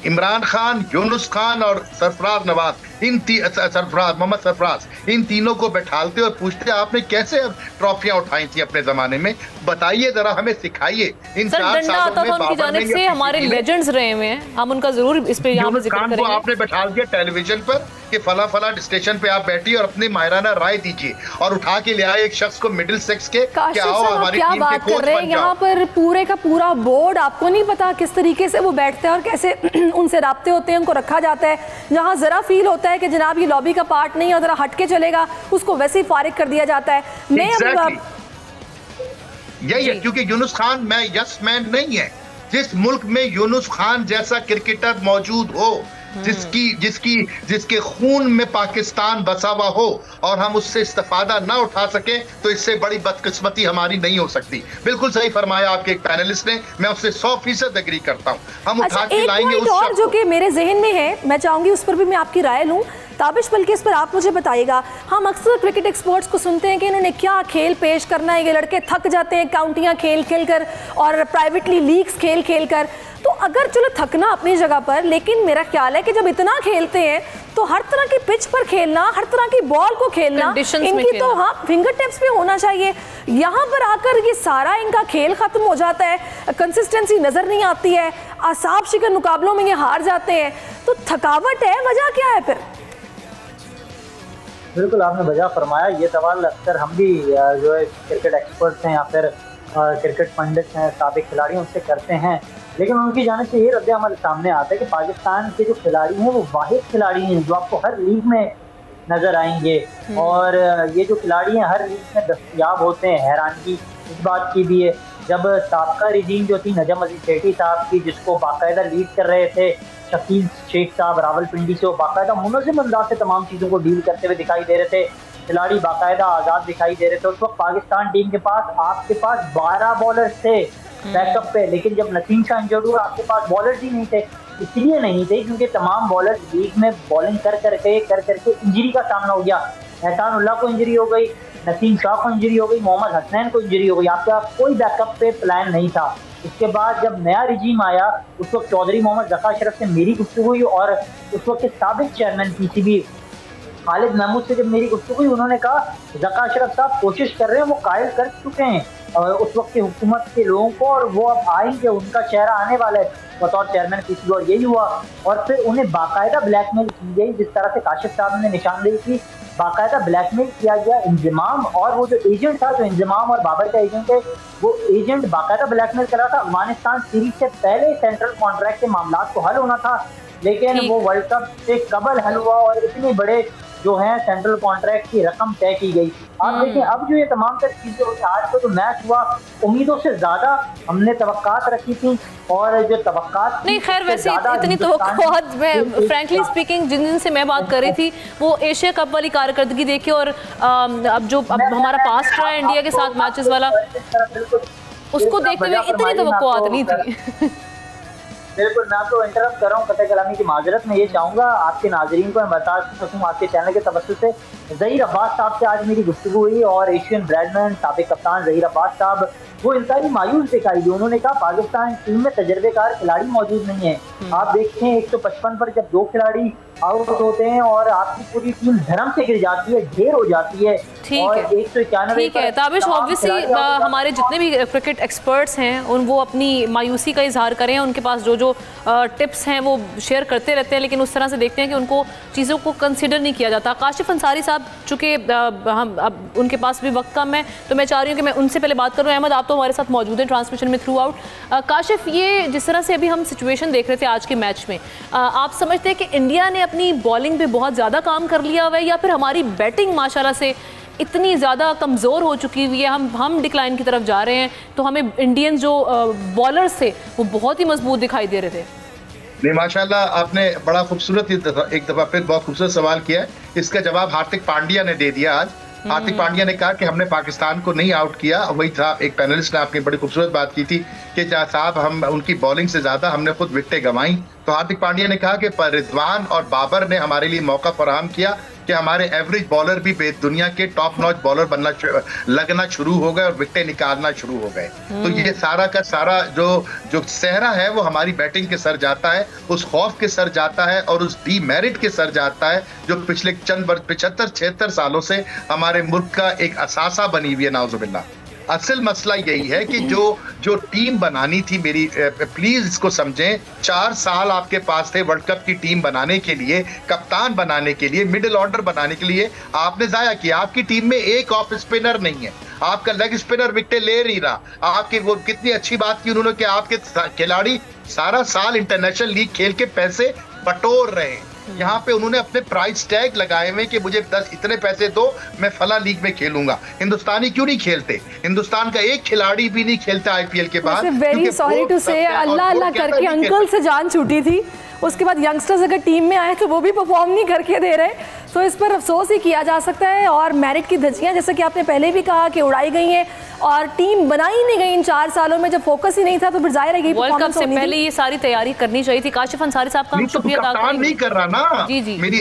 इमरान खान, यूनुस खान और सरफराज नवाज, मोहम्मद सरफराज, इन तीनों को बैठालते और पूछते आपने कैसे ट्रॉफियां उठाई थी अपने जमाने में, बताइए जरा, हमें सिखाइए। इन 4 सालों में उनकी जानिब से हमारे लेजेंड्स रहे हुए हैं, हम उनका जरूर इस पे यहाँ पे जिक्र करेंगे। आपने बैठा दिया टेलीविजन पर कि फला स्टेशन पे आप बैठिए और अपनी मायराना राय दीजिए, और उठा के ले आए एक शख्स को मिडिल सेक्स के, क्या आओ हमारी टीम के कोच बन जाओ। यहाँ पर पूरे का पूरा बोर्ड, आपको नहीं पता किस तरीके से वो बैठते हैं और कैसे उनसे राब्ते होते हैं, उनको रखा जाता है। जहाँ जरा फील होता है कि जनाब ये लॉबी का पार्ट नहीं है और जरा हटके चलेगा, उसको वैसे ही फारिग कर दिया जाता है। यही है, क्योंकि यूनुस खान यस मैन नहीं है। जिस मुल्क में यूनुस खान जैसा क्रिकेटर मौजूद हो, जिसके खून में पाकिस्तान बसा हुआ हो, और हम उससे इस्तेफादा ना उठा सके, तो इससे बड़ी बदकिस्मती हमारी नहीं हो सकती। बिल्कुल सही फरमाया आपके एक पैनलिस्ट ने, मैं उससे 100% एग्री करता हूँ। हम उठा के लाएंगे उस और जो कि मेरे जहन में है, मैं चाहूंगी उस पर भी मैं आपकी राय लूँ। ताबिश, बल्कि इस पर आप मुझे बताइएगा। हम अक्सर क्रिकेट एक्सपर्ट्स को सुनते हैं कि इन्होंने क्या खेल पेश करना है, ये लड़के थक जाते हैं काउंटियां खेल खेल कर और प्राइवेटली लीग्स खेल खेल कर। तो अगर चलो थकना अपनी जगह पर, लेकिन मेरा ख्याल है कि जब इतना खेलते हैं तो हर तरह की पिच पर खेलना, हर तरह की बॉल को खेलना इनकी तो हाँ फिंगर टिप्स पे होना चाहिए। यहाँ पर आकर ये सारा इनका खेल खत्म हो जाता है, कंसिस्टेंसी नजर नहीं आती है, आसाब शिकन मुकाबलों में ये हार जाते हैं। तो थकावट है, वजह क्या है फिर? बिल्कुल आपने वजह फरमाया। ये सवाल अक्सर हम भी जो है क्रिकेट एक्सपर्ट्स हैं या फिर क्रिकेट पंडित हैं, साबिक खिलाड़ी, उनसे करते हैं, लेकिन उनकी जाने से ये रद्द-ए-अमल सामने आता है कि पाकिस्तान के जो खिलाड़ी हैं वो वाहिद खिलाड़ी हैं जो आपको हर लीग में नजर आएंगे, और ये जो खिलाड़ी हैं हर लीग में दस्तयाब होते हैं। हैरानगी इस बात की भी है, जब साबका रिजीम जो थी नजम अजीज सेठी साहब की, जिसको बाकायदा लीड कर रहे थे शकील शेख साहब रावलपिंडी से, वो बाकायदा मुनज़्ज़म अंदाज से तमाम चीज़ों को डील करते हुए दिखाई दे रहे थे, खिलाड़ी बाकायदा आज़ाद दिखाई दे रहे थे। उस वक्त पाकिस्तान टीम के पास आपके पास 12 बॉलर्स थे बैकअप पे, लेकिन जब नसीम शाह इंजर्ड हुआ आपके पास बॉलर्स ही नहीं थे। इसलिए नहीं थे क्योंकि तमाम बॉलर्स लीग में बॉलिंग कर करके इंजरी का सामना हो गया। एहसान उल्लाह को इंजरी हो गई, नसीम शाह को इंजरी हो गई, मोहम्मद हसनैन को इंजरी हो गई, आपका कोई बैकअप पे प्लान नहीं था। उसके बाद जब नया रिजीम आया, उस वक्त चौधरी मोहम्मद ज़का अशरफ से मेरी गुफ्तगू हुई, और उस वक्त के साबिक चेयरमैन पीसीबी खालिद महमूद से जब मेरी गुफ्तगू हुई, उन्होंने कहा ज़का अशरफ साहब कोशिश कर रहे हैं, वो कायल कर चुके हैं उस वक्त की हुकूमत के लोगों को, और वो अब आएंगे, उनका चेहरा आने वाला है बतौर चेयरमैन पीसीबी। और यही हुआ, और फिर उन्हें बाकायदा ब्लैकमेल की गई, जिस तरह से काशिफ साहब ने निशानदेही की, बाकायदा ब्लैकमेल किया गया। इंजमाम और वो जो एजेंट था, जो इंजमाम और बाबर का एजेंट है, वो एजेंट बाकायदा ब्लैकमेल कर रहा था। अफगानिस्तान सीरीज से पहले सेंट्रल कॉन्ट्रैक्ट के मामला को हल होना था, लेकिन वो वर्ल्ड कप से कबल हल हुआ, और इतने बड़े जो है सेंट्रल कॉन्ट्रैक्ट की रकम तय की गई। आप देखें अब जो ये तमाम तर चीजें होती, आज को जो मैच हुआ उम्मीदों से ज्यादा हमने तवक्कात रखी थी, और जो तवक्कात नहीं, खैर वैसे इतनी तवक्कुआत, मैं फ्रैंकली स्पीकिंग जिन से मैं बात कर रही थी वो एशिया कप वाली कारकर्दगी देखी, और अब जो हमारा पास्ट रहा है इंडिया के साथ मैचेस वाला, उसको देखते हुए इतनी तवक्कुआत नहीं थी। बिल्कुल, मैं तो इंटरप्ट कर रहा हूँ कतई कलामी की माजरत में ये चाहूँगा आपके नाजरीन को मैं बता सकूँ आपके चैनल के तवज्जुह से ज़हीर अब्बास साहब से आज मेरी गुफ्तगू हुई, और एशियन ब्रैडमैन साबिक कप्तान ज़हीर अब्बास साहब वो इंतहाई मायूस दिखाई दी। उन्होंने कहा पाकिस्तान टीम में तजर्बेकार खिलाड़ी मौजूद नहीं है। आप देखते हैं 155 पर जब 2 खिलाड़ी आउट होते हैं और आपकी पूरी टीम धर्म से गिर जाती है, ढेर हो जाती है। ठीक है ताबिश, ऑब्वियसली हमारे जितने भी क्रिकेट एक्सपर्ट्स हैं वो अपनी मायूसी का इजहार करें, उनके पास जो टिप्स हैं वो शेयर करते रहते हैं, लेकिन उस तरह से देखते हैं कि उनको चीज़ों को कंसिडर नहीं किया जाता। काशिफ अंसारी साहब, चूँकि हम अब उनके पास भी वक्त कम है तो मैं चाह रही हूँ कि मैं उनसे पहले बात करूँ। अहमद, आप तो हमारे साथ मौजूद हैं ट्रांसमिशन में थ्रू आउट। काशिफ, ये जिस तरह से अभी हम सिचुएशन देख रहे थे आज के मैच में, आप समझते हैं कि इंडिया ने अपनी बॉलिंग पे बहुत ज़्यादा काम कर लिया हुआ है, या फिर हमारी बैटिंग माशाल्लाह से इतनी ज़्यादा कमज़ोर हो चुकी हुई है, हम डिक्लाइन की तरफ जा रहे हैं, तो हमें इंडियन जो बॉलर्स थे वो बहुत ही मजबूत दिखाई दे रहे थे? नहीं, माशाल्लाह आपने बड़ा खूबसूरत एक दफ़ा फिर बहुत खूबसूरत सवाल किया है। इसका जवाब हार्दिक पांड्या ने दे दिया आज। हार्दिक पांड्या ने कहा कि हमने पाकिस्तान को नहीं आउट किया। वही था, एक पैनलिस्ट ने आपने बड़ी खूबसूरत बात की थी कि साहब हम उनकी बॉलिंग से ज़्यादा हमने खुद विकेटें गंवाई। तो हार्दिक पांड्या ने कहा कि रिजवान और बाबर ने हमारे लिए मौका फराहम किया कि हमारे एवरेज बॉलर भी दुनिया के टॉप नॉच बॉलर लगना शुरू हो गए और विकेटें निकालना शुरू हो गए। तो ये सारा का सारा जो सहरा है वो हमारी बैटिंग के सर जाता है, उस खौफ के सर जाता है और उस डीमेरिट के सर जाता है जो पिछले चंद 75-76 सालों से हमारे मुल्क का एक असासा बनी हुई है। नाउजुबिल्लाह। असल मसला यही है कि जो टीम बनानी थी मेरी, प्लीज इसको समझें, 4 साल आपके पास थे वर्ल्ड कप की टीम बनाने के लिए, कप्तान बनाने के लिए, मिडिल ऑर्डर बनाने के लिए, आपने जाया किया। आपकी टीम में एक ऑफ स्पिनर नहीं है, आपका लेग स्पिनर विकेट ले नहीं रहा। आपकी वो कितनी अच्छी बात की उन्होंने कि आपके खिलाड़ी सारा साल इंटरनेशनल लीग खेल के पैसे बटोर रहे हैं। यहाँ पे उन्होंने अपने प्राइस टैग लगाए हुए कि मुझे 10 इतने पैसे दो, मैं फला लीग में खेलूंगा। हिंदुस्तानी क्यों नहीं खेलते? हिंदुस्तान का एक खिलाड़ी भी नहीं खेलता आईपीएल के बाद। वेरी सॉरी टू से, अल्लाह अल्लाह करके अंकल से जान छूटी थी। उसके बाद यंगस्टर्स अगर टीम में आए तो वो भी परफॉर्म नहीं करके दे रहे, तो इस पर अफसोस ही किया जा सकता है। और मेरिट की धज्जियां जैसे कि आपने पहले भी कहा कि उड़ाई गई हैं और टीम बनाई नहीं गई इन 4 सालों में, जब फोकस ही नहीं था तो फिर जाहिर है वर्ल्ड कप से पहले ये सारी तैयारी करनी चाहिए थी। काशिफ अंसारी साहब का शुक्रिया अदा करें। नहीं कर रहा ना जी मेरी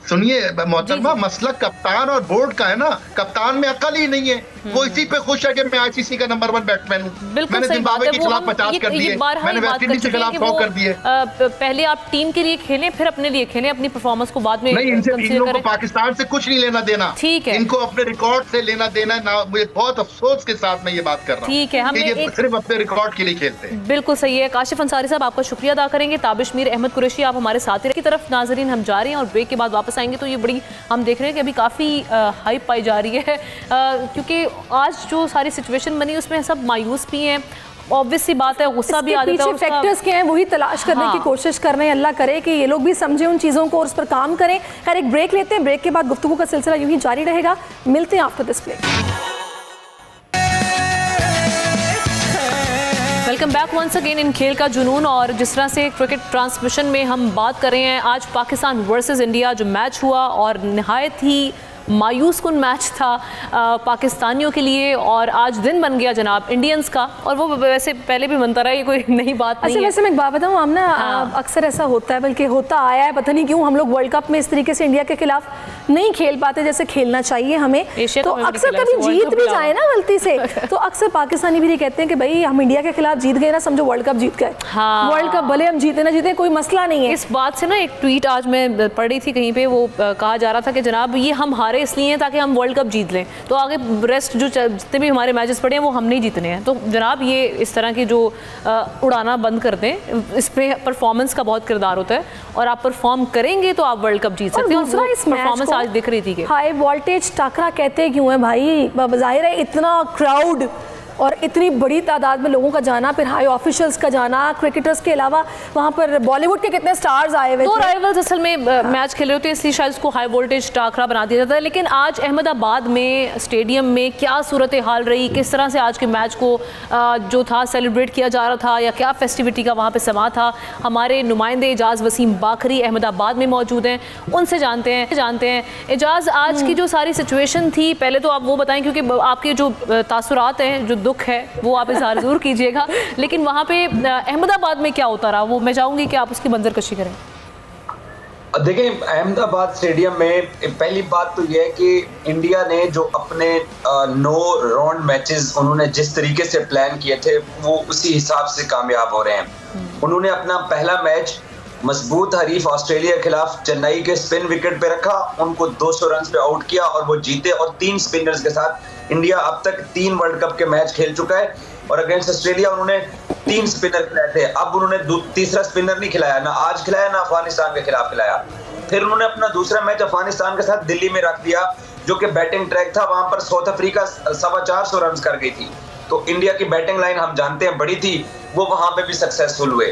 सुनिए मोहतरमा, मसला कप्तान और बोर्ड का है ना। कप्तान में अकल ही नहीं है, वो इसी पे खुश है कि मैं आईसीसी का नंबर 1 बैट्समैन हूँ। मैंने जिम्बाब्वे के खिलाफ 50 कर दिए, मैंने वेस्ट इंडीज के खिलाफ 100 कर दिए। पहले आप टीम के लिए खेलें, फिर अपने लिए खेलें, अपनी परफॉर्मेंस को बाद में नहीं। इन लोगों को पाकिस्तान से कुछ नहीं लेना देना, ठीक है, इनको अपने रिकॉर्ड से लेना देना ना। मुझे बहुत अफसोस के साथ मैं ये बात कर रहा हूँ, ठीक है, हम सिर्फ अपने रिकॉर्ड के लिए खेलते हैं। बिल्कुल सही है। काशिफ अंसारी साहब, आपका शुक्रिया अदा करेंगे। ताबिश मीर, अहमद कुरैशी, आप हमारे साथी की तरफ नाजरीन हम जा रहे हैं और ब्रेक के बाद वापस आएंगे। तो ये बड़ी हम देख रहे हैं कि अभी काफ़ी हाइप पाई जा रही है, क्योंकि आज जो सारी सिचुएशन बनी उसमें सब मायूस भी हैं। ऑब्वियस सी बात है, गुस्सा भी आ जाता है। फैक्टर्स के हैं वही तलाश करने की कोशिश कर रहे हैं। अल्लाह करे कि ये लोग भी समझें उन चीज़ों को और उस पर काम करें। खैर, एक ब्रेक लेते हैं, ब्रेक के बाद गुफ्तगू का सिलसिला यूं ही जारी रहेगा। मिलते हैं after this break. Welcome back once again in खेल का जुनून। और जिस तरह से क्रिकेट ट्रांसमिशन में हम बात कर रहे हैं, आज पाकिस्तान वर्सेस इंडिया जो मैच हुआ और नहायत ही मायूस कुन मैच था पाकिस्तानियों के लिए, और आज दिन बन गया जनाब इंडियंस का। और वो वैसे पहले भी बनता रहा, ये कोई नई बात नहीं है। वैसे मैं एक बात बताऊँ, हम ना अक्सर ऐसा होता है, बल्कि होता आया है, पता नहीं क्यों हम लोग वर्ल्ड कप में इस तरीके से इंडिया के खिलाफ नहीं खेल पाते जैसे खेलना चाहिए हमें। तो अक्सर कभी जीत भी जाए ना गलती से, तो अक्सर पाकिस्तानी भी कहते हैं कि भाई हम इंडिया के खिलाफ जीत गए ना, समझो वर्ल्ड कप जीत गए। वर्ल्ड कप भले हम जीते ना जीते कोई मसला नहीं है। इस बात से ना एक ट्वीट आज मैं पढ़ रही थी कहीं पे, वो कहा जा रहा था कि जनाब ये हम हारे इसलिए हैं ताकि हम वर्ल्ड कप जीत लें, तो आगे रेस्ट जो जितने भी हमारे मैचेस पड़े हैं वो हम नहीं जीतने हैं। तो जनाब ये इस तरह की जो उड़ाना बंद कर दें, इस पे परफॉर्मेंस का बहुत किरदार होता है, और आप परफॉर्म करेंगे तो आप वर्ल्ड कप जीत सकते हैं। दूसरा, इस परफॉर्मेंस आज दिख रही थी कि हाई वोल्टेज टाकरा कहते क्यों है भाई? जाहिर है इतना क्राउड और इतनी बड़ी तादाद में लोगों का जाना, फिर हाई ऑफिशियल्स का जाना, क्रिकेटर्स के अलावा वहाँ पर बॉलीवुड के कितने स्टार्स आए हुए थे। तो राइवल्स असल में मैच खेल रहे होते हैं, इसलिए शायद उसको हाई वोल्टेज टाकरा बना दिया जाता है। लेकिन आज अहमदाबाद में स्टेडियम में क्या सूरत हाल रही, किस तरह से आज के मैच को जो था सेलिब्रेट किया जा रहा था, या क्या फेस्टिविटी का वहाँ पे समा था, हमारे नुमाइंदे एजाज वसीम बाखरी अहमदाबाद में मौजूद हैं, उनसे जानते हैं। एजाज, आज की जो सारी सिचुएशन थी, पहले तो आप वो बताएं, क्योंकि आपके जो तासुरात हैं, जो दुख है, वो आप इजहार ज़रूर कीजिएगा, लेकिन वहाँ पे अहमदाबाद में क्या होता रहा, वो मैं चाहूँगी कि आप उसकी मंजरकशी करें। देखें, अहमदाबाद स्टेडियम में पहली बात तो यह है कि इंडिया ने जो अपने 9 राउंड मैचेस उन्होंने जिस तरीके से प्लान किए थे, वो उसी हिसाब से कामयाब हो रहे हैं। उन्होंने अपना पहला मैच मजबूत हरीफ ऑस्ट्रेलिया के खिलाफ चेन्नई के स्पिन विकेट पे रखा, उनको 200 रन पे आउट किया और वो जीते। और 3 स्पिनर्स के साथ इंडिया अब तक 3 वर्ल्ड कप के मैच खेल चुका है, और अगेंस्ट ऑस्ट्रेलिया उन्होंने 3 स्पिनर खिलाए थे। अब उन्होंने तीसरा स्पिनर नहीं खिलाया, ना आज खिलाया ना अफगानिस्तान के खिलाफ खिलाया। फिर उन्होंने अपना दूसरा मैच अफगानिस्तान के साथ दिल्ली में रख दिया, जो कि बैटिंग ट्रैक था। वहां पर साउथ अफ्रीका 425 रन कर गई थी, तो इंडिया की बैटिंग लाइन हम जानते हैं बड़ी थी, वो वहां पे भी सक्सेसफुल हुए।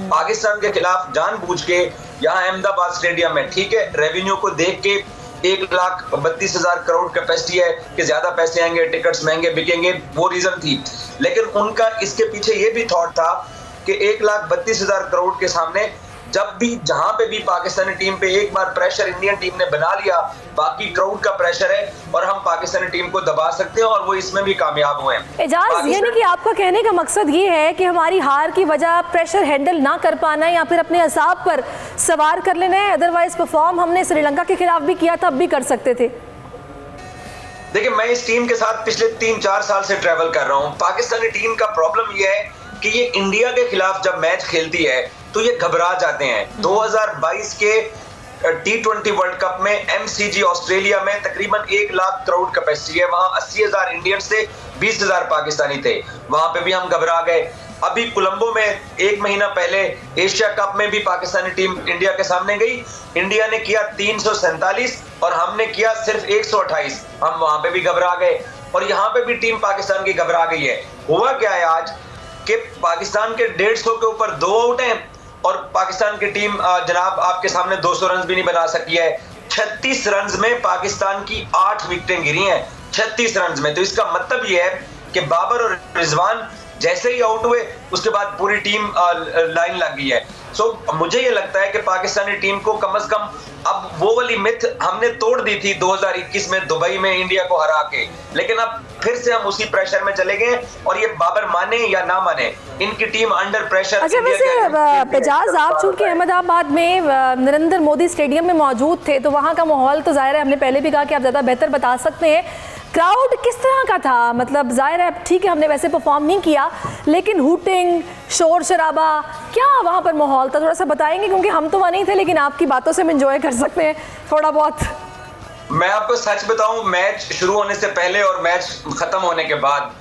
पाकिस्तान के खिलाफ जानबूझ के यहाँ अहमदाबाद स्टेडियम में, ठीक है, रेवेन्यू को देख के 1,32,000 करोड़ कैपेसिटी है कि ज्यादा पैसे आएंगे, टिकट्स महंगे बिकेंगे, वो रीजन थी। लेकिन उनका इसके पीछे ये भी थॉट था कि 1,32,000 करोड़ के सामने जब भी जहां पे भी पाकिस्तानी टीम पे एक बार प्रेशर इंडियन टीम ने बना लिया, बाकी क्राउड का प्रेशर है और हम पाकिस्तानी टीम को दबा सकते हैं, और वो इसमें भी कामयाब हुए हैं। एजाज, यानी कि आपका कहने का मकसद ये है कि हमारी हार की वजह प्रेशर हैंडल ना कर पाना है, या फिर अपने असाब पर सवार कर लेना है। अदरवाइज परफॉर्म हमने श्रीलंका के खिलाफ भी किया था, अब भी कर सकते थे। देखिए, मैं इस टीम के साथ पिछले 3-4 साल से ट्रेवल कर रहा हूँ। पाकिस्तानी टीम का प्रॉब्लम ये है कि ये इंडिया के खिलाफ जब मैच खेलती है तो ये घबरा जाते हैं। 2022 के T20 वर्ल्ड कप में MCG ऑस्ट्रेलिया में तकरीबन 1 लाख करोड़ कैपेसिटी है, वहां 80,000 इंडियंस थे, 20,000 पाकिस्तानी थे, वहां पे भी हम घबरा गए। अभी कोलंबो में 1 महीना पहले एशिया कप में भी पाकिस्तानी टीम इंडिया के सामने गई, इंडिया ने किया 347 और हमने किया सिर्फ 128, हम वहां पे भी घबरा गए, और यहाँ पे भी टीम पाकिस्तान की घबरा गई है। हुआ क्या है आज कि पाकिस्तान के 150 के ऊपर 2 आउट हैं, और पाकिस्तान की टीम जनाब आपके सामने 200 रन भी नहीं बना सकी है। 36 रन में पाकिस्तान की 8 विकेटें गिरी हैं, 36 रन में। तो इसका मतलब ये है कि बाबर और रिजवान जैसे ही आउट हुए उसके बाद पूरी टीम लाइन लग गई है। सो मुझे ये लगता है कि पाकिस्तानी टीम को कम से कम अब वो वाली मिथ हमने तोड़ दी थी 2021 में दुबई में इंडिया को हरा के, लेकिन अब फिर से हम उसी प्रेशर में चले गए, और ये बाबर माने या ना माने, इनकी टीम अंडर प्रेशर। अच्छा, वैसे एजाज, आप चूंकि अहमदाबाद में नरेंद्र मोदी स्टेडियम में मौजूद थे, तो वहाँ का माहौल तो जाहिर है, हमने पहले भी कहा कि आप ज़्यादा बेहतर बता सकते हैं, क्राउड किस तरह का था? मतलब जाहिर है, ठीक है, हमने वैसे परफॉर्म नहीं किया, लेकिन हूटिंग, शोर शराबा, क्या वहाँ पर माहौल था? थोड़ा सा बताएंगे, क्योंकि हम तो वहाँ नहीं थे, लेकिन आपकी बातों से हम एंजॉय कर सकते हैं थोड़ा बहुत। मैं आपको सच बताऊं, मैच शुरू होने से पहले और मैच खत्म होने के बाद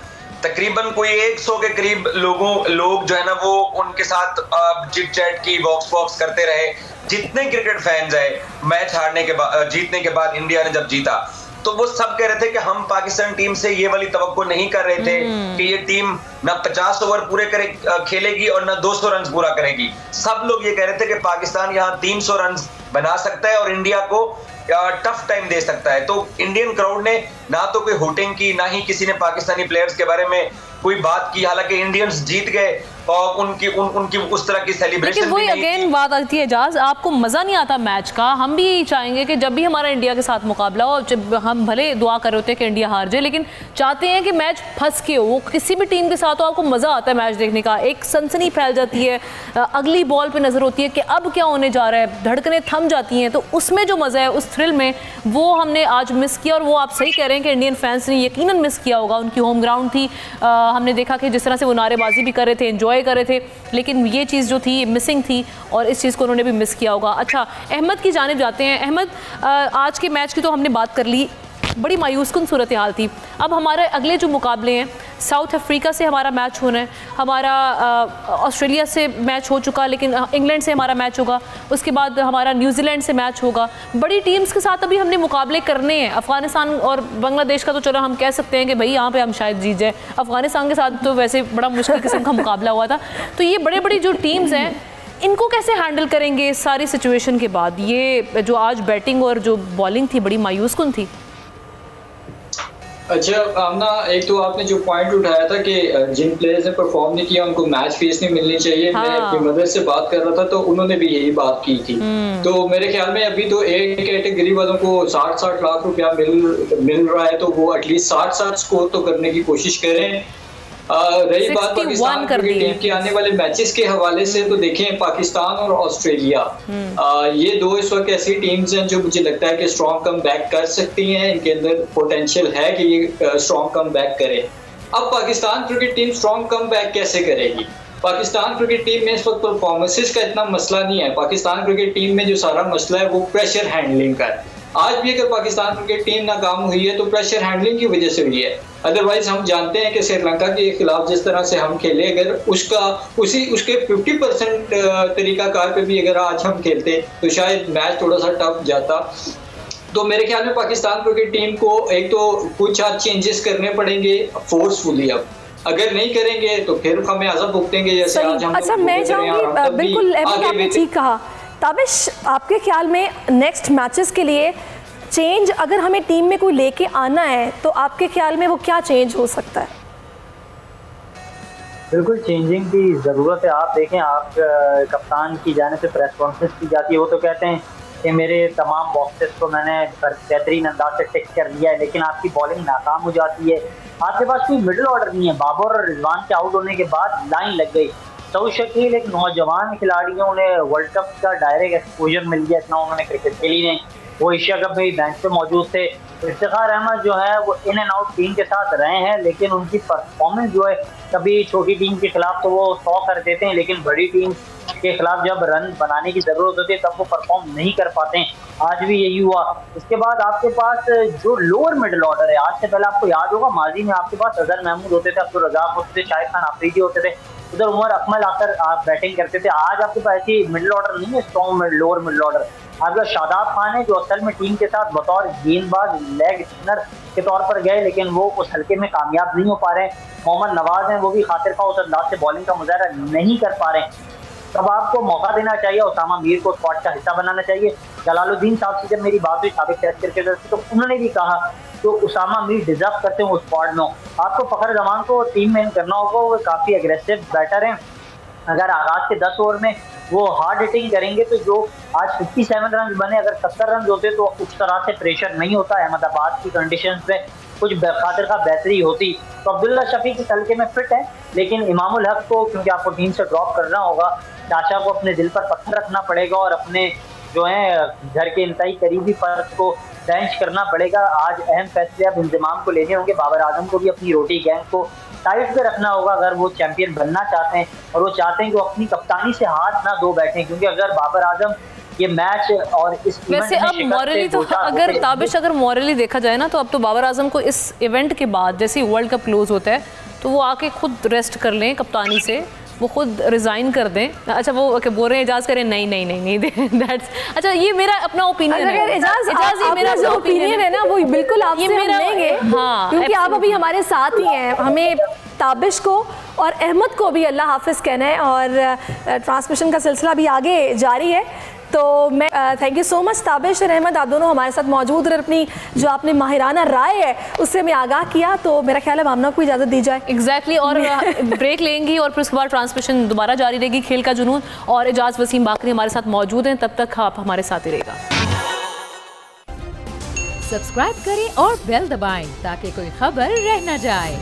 तकरीबन कोई 100 के करीब लोग जो है ना, वो उनके साथ चिट चैट की, वॉक्स करते रहे। जितने क्रिकेट फैंस है, मैच हारने के बाद, जीतने के बाद इंडिया ने जब जीता, तो वो सब कह रहे थे कि हम पाकिस्तान टीम से ये वाली तवक्को नहीं कर रहे थे कि ये टीम ना 50 ओवर पूरे खेलेगी और ना 200 रन पूरा करेगी। सब लोग ये कह रहे थे कि पाकिस्तान यहाँ 300 रन बना सकता है और इंडिया को टफ टाइम दे सकता है। तो इंडियन क्राउड ने ना तो कोई होटिंग की, ना ही किसी ने पाकिस्तानी प्लेयर्स के बारे में कोई बात की। हालांकि इंडियंस जीत गए और उनकी उस तरह की सेलिब्रेशन। लेकिन वही अगेन बात आती है एजाज, आपको मजा नहीं आता मैच का। हम भी यही चाहेंगे कि जब भी हमारा इंडिया के साथ मुकाबला हो, जब हम भले दुआ कर रहे होते हैं कि इंडिया हार जाए, लेकिन चाहते हैं कि मैच फंस के हो, वो किसी भी टीम के साथ हो, आपको मजा आता है मैच देखने का। एक सनसनी फैल जाती है, अगली बॉल पे नजर होती है कि अब क्या होने जा रहा है, धड़कनें थम जाती हैं। तो उसमें जो मजा है, उस थ्रिल में, वो हमने आज मिस किया। और वो आप सही कह रहे हैं कि इंडियन फैंस ने यकीनन मिस किया होगा। उनकी होम ग्राउंड थी, हमने देखा कि जिस तरह से वो नारेबाजी भी कर रहे थे, एंजॉय कर रहे थे, लेकिन ये चीज़ जो थी मिसिंग थी, और इस चीज़ को उन्होंने भी मिस किया होगा। अच्छा, अहमद की जानिब जाते हैं। अहमद, आज के मैच की तो हमने बात कर ली, बड़ी मायूसकुन सूरत हाल थी। अब हमारे अगले जो मुकाबले हैं, साउथ अफ्रीका से हमारा मैच होना है, हमारा ऑस्ट्रेलिया से मैच हो चुका, लेकिन इंग्लैंड से हमारा मैच होगा, उसके बाद हमारा न्यूजीलैंड से मैच होगा। बड़ी टीम्स के साथ अभी हमने मुकाबले करने हैं। अफगानिस्तान और बांग्लादेश का तो चलो हम कह सकते हैं कि भाई यहाँ पे हम शायद जीत जाए, अफगानिस्तान के साथ तो वैसे बड़ा मुश्किल किस्म का मुकाबला हुआ था। तो ये बड़े बड़ी जो टीम्स हैं, इनको कैसे हैंडल करेंगे सारी सिचुएशन के बाद? ये जो आज बैटिंग और जो बॉलिंग थी बड़ी मायूसकुन थी। अच्छा आमना, एक तो आपने जो पॉइंट उठाया था कि जिन प्लेयर्स ने परफॉर्म नहीं किया उनको मैच फीस नहीं मिलनी चाहिए। हाँ। मैं अपनी मदर से बात कर रहा था तो उन्होंने भी यही बात की थी। तो मेरे ख्याल में अभी तो एक कैटेगरी वालों को 60-60 लाख रुपया मिल रहा है, तो वो एटलीस्ट 60-60 स्कोर तो करने की कोशिश करें। रही बात पाकिस्तान क्रिकेट टीम के आने वाले मैचेस के हवाले से, तो देखें पाकिस्तान और ऑस्ट्रेलिया, ये दो इस वक्त ऐसी टीम्स हैं जो मुझे लगता है कि स्ट्रॉन्ग कम बैक कर सकती हैं। इनके अंदर पोटेंशियल है कि ये स्ट्रॉन्ग कम बैक करें। अब Pakistan cricket team strong come back कैसे करेगी? पाकिस्तान क्रिकेट टीम में इस वक्त परफॉर्मेंसेस का इतना मसला नहीं है। पाकिस्तान क्रिकेट टीम में जो सारा मसला है वो प्रेशर हैंडलिंग का है। आज भी अगर पाकिस्तान क्रिकेट टीम नाकाम हुई है तो प्रेशर हैंडलिंग की वजह से हुई है। अदरवाइज हम जानते हैं कि श्रीलंका के खिलाफ जिस तरह से हम खेले, अगर उसके 50% तरीकाकार पे भी अगर आज हम खेलते तो शायद मैच थोड़ा सा टफ जाता। तो मेरे ख्याल में पाकिस्तान क्रिकेट टीम को एक तो कुछ आज चेंजेस करने पड़ेंगे फोर्सफुली। अब अगर नहीं करेंगे तो फिर हमें आज़ाद भुगतेंगे जैसे आज हम। अच्छा, मैं चाहूँगी बिल्कुल आपने ठीक कहा। ताबिश, आपके ख्याल में नेक्स्ट मैचेस के लिए चेंज अगर हमें टीम में कोई लेके आना है तो आपके ख्याल में वो क्या चेंज हो सकता है? बिल्कुल चेंजिंग की ज़रूरत है। आप देखें, आप कप्तान की जाने से प्रेस कॉन्फ्रेंस की जाती है, वो तो कहते हैं कि मेरे तमाम बॉक्सेस को मैंने बेहतरीन अंदाज से टिक कर लिया है, लेकिन आपकी बॉलिंग नाकाम हो जाती है। आपके पास कोई मिडिल ऑर्डर नहीं है। बाबर और रिजवान के आउट होने के बाद लाइन लग गई। सऊद शकील एक नौजवान खिलाड़ी है, उन्हें वर्ल्ड कप का डायरेक्ट एक्सपोजर मिल गया, इतना उन्होंने क्रिकेट खेली नहीं। वो एशिया कप में बेंच पे मौजूद थे। इफ्तिखार अहमद जो है वो इन एंड आउट टीम के साथ रहे हैं, लेकिन उनकी परफॉर्मेंस जो है, कभी छोटी टीम के खिलाफ तो वो 100 कर देते हैं, लेकिन बड़ी टीम के खिलाफ जब रन बनाने की जरूरत होती है तब वो परफॉर्म नहीं कर पाते हैं। आज भी यही हुआ। इसके बाद आपके पास जो लोअर मिडिल ऑर्डर है, आज से पहले आपको याद होगा माजी में आपके पास अजहर महमूद होते थे, अब्दुल रज़ाक होते थे, शाहिद खान आफरीदी होते थे, उधर उमर अकमल आकर आप बैटिंग करते थे। आज आपके पास ऐसी मिडिल ऑर्डर नहीं है, स्ट्रॉन्ग लोअर मिडिल ऑर्डर। आपका शादाब खान है जो असल में टीम के साथ बतौर गेंदबाज लेग स्पिनर के तौर पर गए, लेकिन वो उस हल्के में कामयाब नहीं हो पा रहे हैं। मोहम्मद नवाज हैं, वो भी खातिर खा उस अंदाज से बॉलिंग का मुजाहरा नहीं कर पा रहे हैं। तब आपको मौका देना चाहिए, उसामा मीर को स्क्वाड का हिस्सा बनाना चाहिए। जलालुद्दीन साहब से जब मेरी बात हुई साबिक टेस्ट क्रिकेटर से, तो उन्होंने भी कहा तो उसामा मीर डिजर्व करते हैं उस स्क्वाड में। आपको फखर जमान को टीम में करना होगा, वो काफ़ी एग्रेसिव बैटर हैं। अगर आगाज के 10 ओवर में वो हार्ड हिटिंग करेंगे तो जो आज 57 रन बने, अगर 70 रन होते तो उस तरह से प्रेशर नहीं होता। अहमदाबाद की कंडीशंस में कुछ खातिर का बेहतरी होती। तो अब्दुल्ला शफीक इस हल्के में फिट है, लेकिन इमामुल हक को क्योंकि आपको टीम से ड्रॉप करना होगा, चाचा को अपने दिल पर पत्थर रखना पड़ेगा और अपने जो है घर के इंतहाई करीबी फर्ज को बेंच करना पड़ेगा। आज अहम फैसले अब इंतजाम को लेने होंगे। बाबर आजम को भी अपनी रोटी गैंग को टाइट पे रखना होगा अगर वो चैंपियन बनना चाहते हैं, और वो चाहते हैं कि वो अपनी कप्तानी से हाथ ना धो बैठें, क्योंकि अगर बाबर आजम ये मैच और इस वैसे अब मॉरली तो अगर ताबिश अगर मॉरली देखा जाए ना, तो अब तो बाबर आजम को इस इवेंट के बाद जैसे वर्ल्ड कप क्लोज होता है तो वो आके खुद रेस्ट कर लें कप्तानी से, वो खुद रिजाइन कर दें। अच्छा वो बोल रहे हैं इजाज़ करें, नहीं दैट्स अच्छा, ये मेरा अपना ओपिनियन है। अगर इजाज़ ये मेरा जो ओपिनियन है ना वो बिल्कुल आपसे लेंगे, हाँ, क्योंकि आप अभी हमारे साथ ही हैं। हमें ताबिश को और अहमद को भी अल्लाह हाफिज़ कहना है और ट्रांसमिशन का सिलसिला भी आगे जारी है। तो मैं thank you so much Tabish और अहमद, आप दोनों हमारे साथ मौजूद और अपनी जो आपने माहिराना राय है उससे हमें आगाह किया। तो मेरा ख्याल है मामना को इजाज़त दी जाए। एग्जैक्टली और ब्रेक लेंगी और फिर उसके बाद ट्रांसमिशन दोबारा जारी रहेगी, खेल का जुनून, और एजाज वसीम बाकरी हमारे साथ मौजूद हैं। तब तक आप हमारे साथ ही रहेगा। सब्सक्राइब करें और बेल दबाएं ताकि कोई खबर रह न जाए।